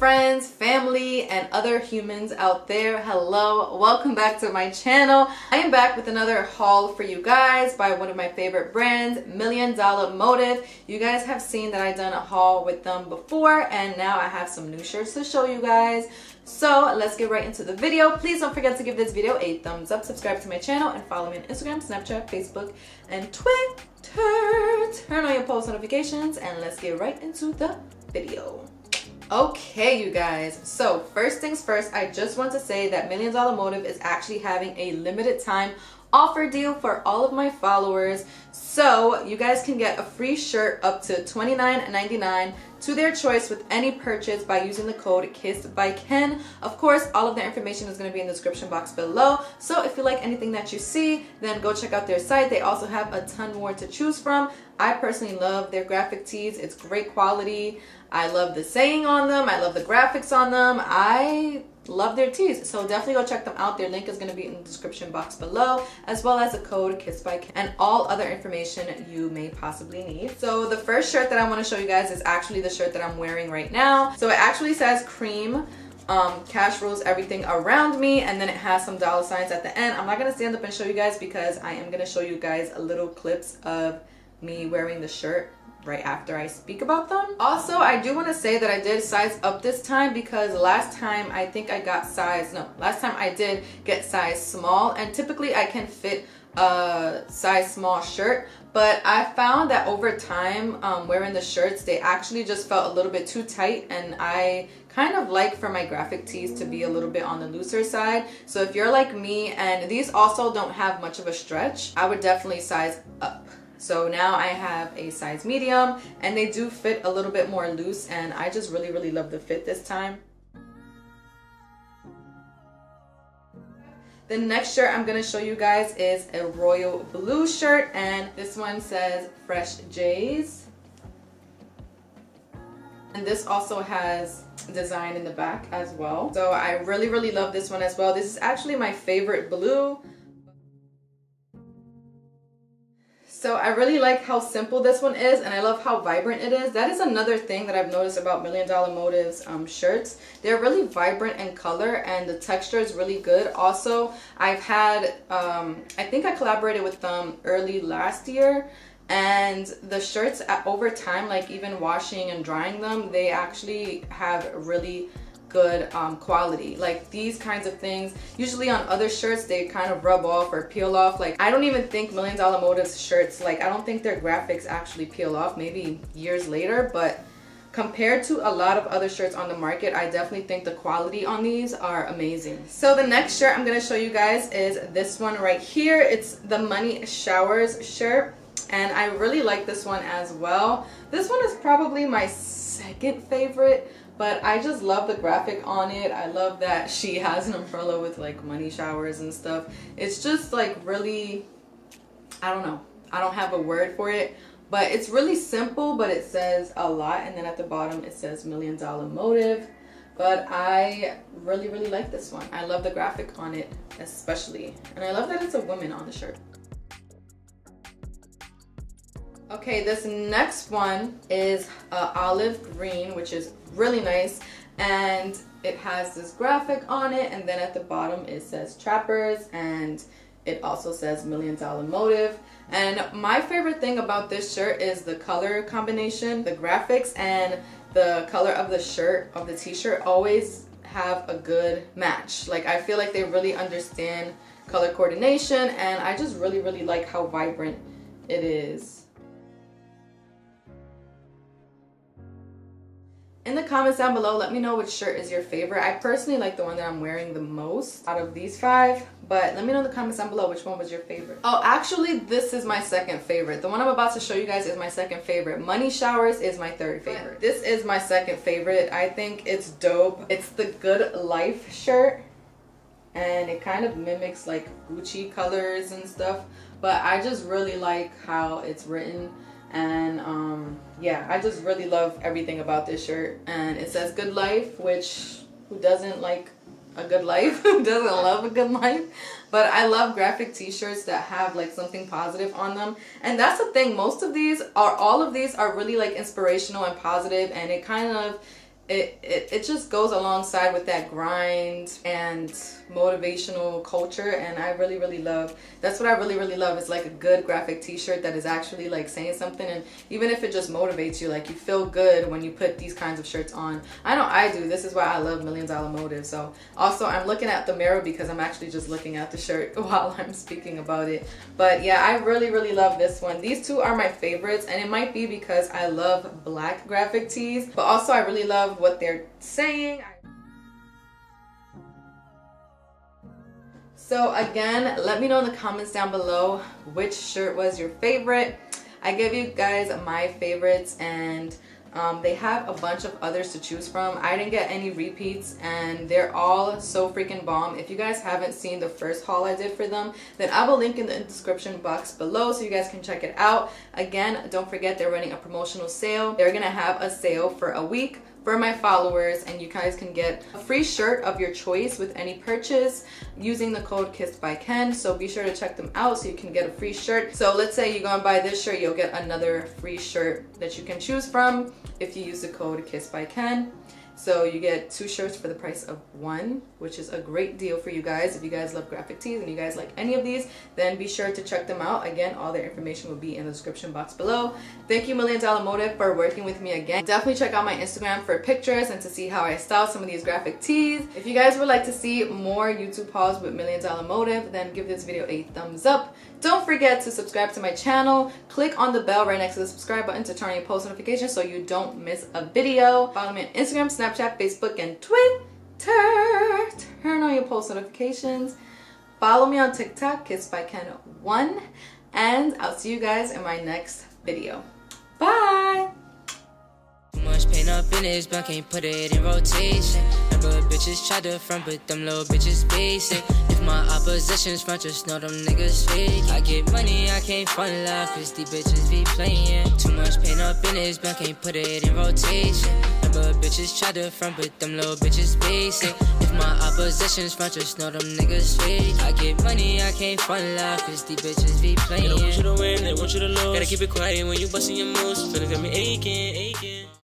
friends, family, and other humans out there. Hello, welcome back to my channel. I am back with another haul for you guys by one of my favorite brands, $1 Million Motive. You guys have seen that I've done a haul with them before, and now I have some new shirts to show you guys. So let's get right into the video. Please don't forget to give this video a thumbs up, subscribe to my channel, and follow me on Instagram, Snapchat, Facebook, and Twitter. Turn on your post notifications, and let's get right into the video. Okay, you guys, so first things first, I just want to say that $1 Million Motive is actually having a limited time offer deal for all of my followers. So you guys can get a free shirt up to $29.99 to their choice with any purchase by using the code KissedByKen. Of course, all of their information is going to be in the description box below. So if you like anything that you see, then go check out their site. They also have a ton more to choose from. I personally love their graphic tees. It's great quality. I love the saying on them. I love the graphics on them. I love their tees, so definitely go check them out. Their link is going to be in the description box below, as well as the code KissedByKen and all other information you may possibly need. So the first shirt that I want to show you guys is actually the shirt that I'm wearing right now. So it actually says cream, cash rules everything around me, and then it has some dollar signs at the end. I'm not going to stand up and show you guys because I am going to show you guys a little clips of me wearing the shirt right after I speak about them. Also, I do want to say that I did size up this time because last time I think I got last time I did get size small, and typically I can fit a size small shirt, but I found that over time wearing the shirts, they actually just felt a little bit too tight, and I kind of like for my graphic tees to be a little bit on the looser side. So if you're like me and these also don't have much of a stretch, I would definitely size up. So now I have a size medium, and they do fit a little bit more loose, and I just really love the fit this time. The next shirt I'm going to show you guys is a royal blue shirt, and this one says Fresh Jays. And this also has design in the back as well. So I really love this one as well. This is actually my favorite blue. So I really like how simple this one is, and I love how vibrant it is. That is another thing that I've noticed about $1 Million Motive's shirts. They're really vibrant in color, and the texture is really good. Also, I've had, I think I collaborated with them early last year, and the shirts over time, like even washing and drying them, they actually have really good quality. Like these kinds of things, usually on other shirts, they kind of rub off or peel off. Like I don't even think $1 Million Motive's shirts, like I don't think their graphics actually peel off, maybe years later, but compared to a lot of other shirts on the market, I definitely think the quality on these are amazing. So the next shirt I'm going to show you guys is this one right here. It's the Money Showers shirt, and I really like this one as well. This one is probably my second favorite, but I just love the graphic on it. I love that she has an umbrella with like money showers and stuff. It's just like really, I don't know. I don't have a word for it, but it's really simple, but it says a lot. And then at the bottom, it says $1 Million Motive. But I really like this one. I love the graphic on it especially. And I love that it's a woman on the shirt. Okay, this next one is olive green, which is really nice, and it has this graphic on it, and then at the bottom it says Trappers, and it also says $1 Million Motive. And my favorite thing about this shirt is the color combination. The graphics and the color of the shirt, of the t-shirt, always have a good match. Like I feel like they really understand color coordination, and I just really like how vibrant it is. In the comments down below, let me know which shirt is your favorite. I personally like the one that I'm wearing the most out of these 5, but let me know in the comments down below which one was your favorite. Oh, actually, this is my second favorite. The one I'm about to show you guys is my second favorite. Money Showers is my third favorite. This is my second favorite. I think it's dope. It's the Good Life shirt, and it kind of mimics like Gucci colors and stuff, but I just really like how it's written. And yeah, I just really love everything about this shirt. And it says Good Life, which who doesn't like a good life? Who doesn't love a good life? But I love graphic t-shirts that have like something positive on them. And that's the thing, all of these are really like inspirational and positive, and it kind of it just goes alongside with that grind and motivational culture, and I really love, that's what I really love, is like a good graphic t-shirt that is actually like saying something. And even if it just motivates you, like you feel good when you put these kinds of shirts on. I know I do. This is why I love $1 Million Motive. So also I'm looking at the mirror because I'm actually just looking at the shirt while I'm speaking about it. But yeah, I really love this one. These two are my favorites, and it might be because I love black graphic tees, but also I really love what they're saying. So again, let me know in the comments down below which shirt was your favorite. I gave you guys my favorites, and they have a bunch of others to choose from. I didn't get any repeats, and they're all so freaking bomb. If you guys haven't seen the first haul I did for them, then I will link in the description box below so you guys can check it out. Again, don't forget they're running a promotional sale. They're gonna have a sale for a week for my followers, and you guys can get a free shirt of your choice with any purchase using the code KissedByKen. So be sure to check them out so you can get a free shirt. So let's say you're gonna buy this shirt, you'll get another free shirt that you can choose from if you use the code KissedByKen. So you get 2 shirts for the price of 1, which is a great deal for you guys. If you guys love graphic tees and you guys like any of these, then be sure to check them out. Again, all their information will be in the description box below. Thank you $1 Million Motive for working with me again. Definitely check out my Instagram for pictures and to see how I style some of these graphic tees. If you guys would like to see more YouTube hauls with $1 Million Motive, then give this video a thumbs up. Don't forget to subscribe to my channel. Click on the bell right next to the subscribe button to turn on your post notifications so you don't miss a video. Follow me on Instagram, Snapchat, Facebook, and Twitter. Turn on your post notifications. Follow me on TikTok, KissedByKen1, and I'll see you guys in my next video. Bye! Much pain up in his bank, can't put it in rotation. Remember bitches try to front, but them little bitches basic. If my opposition's front, just know them niggas fake. I get money, I can't fun laugh, cause these bitches be playing. Too much pain up in his bank, can't put it in rotation. Remember bitches try to front, but them little bitches basic. If my opposition's front, just know them niggas fake. I get money, I can't fun laugh, cause these bitches be playing. They don't want you to win, they want you to lose. Gotta keep it quiet when you busting your moves. Feelings got me aching.